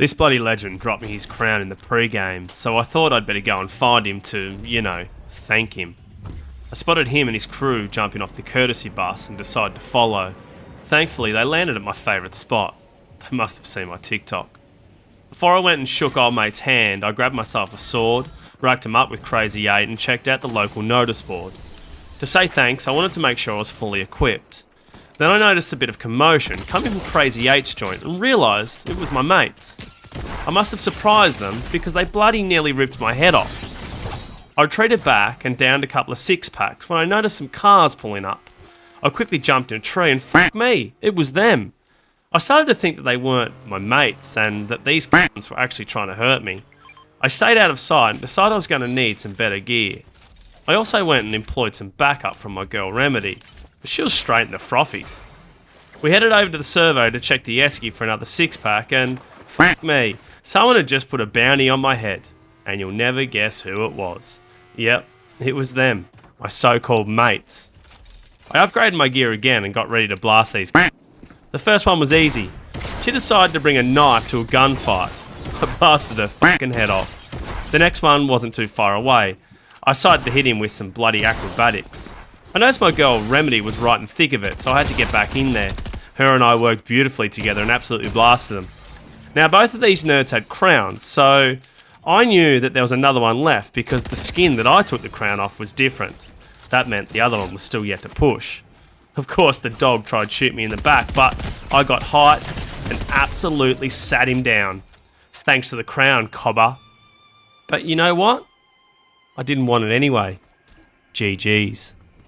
This bloody legend dropped me his crown in the pre-game, so I thought I'd better go and find him to, thank him. I spotted him and his crew jumping off the courtesy bus and decided to follow. Thankfully, they landed at my favourite spot. They must have seen my TikTok. Before I went and shook old mate's hand, I grabbed myself a sword, racked him up with Crazy 8 and checked out the local notice board. To say thanks, I wanted to make sure I was fully equipped. Then I noticed a bit of commotion coming from Crazy 8's joint and realised it was my mates. I must have surprised them because they bloody nearly ripped my head off. I retreated back and downed a couple of six-packs when I noticed some cars pulling up. I quickly jumped in a tree and fuck me, it was them. I started to think that they weren't my mates and that these c***s were actually trying to hurt me. I stayed out of sight and decided I was going to need some better gear. I also went and employed some backup from my girl Remedy, but she was straight in the frothies. We headed over to the servo to check the esky for another six-pack and, fuck me, someone had just put a bounty on my head, and you'll never guess who it was. Yep, it was them, my so-called mates. I upgraded my gear again and got ready to blast these c***s. The first one was easy. She decided to bring a knife to a gunfight. I blasted her fucking head off. The next one wasn't too far away. I decided to hit him with some bloody acrobatics. I noticed my girl Remedy was right in the thick of it, so I had to get back in there. Her and I worked beautifully together and absolutely blasted them. Now both of these nerds had crowns, so I knew that there was another one left because the skin that I took the crown off was different. That meant the other one was still yet to push. Of course the dog tried to shoot me in the back, but I got height and absolutely sat him down. Thanks to the crown, cobber. But you know what? I didn't want it anyway. GG's.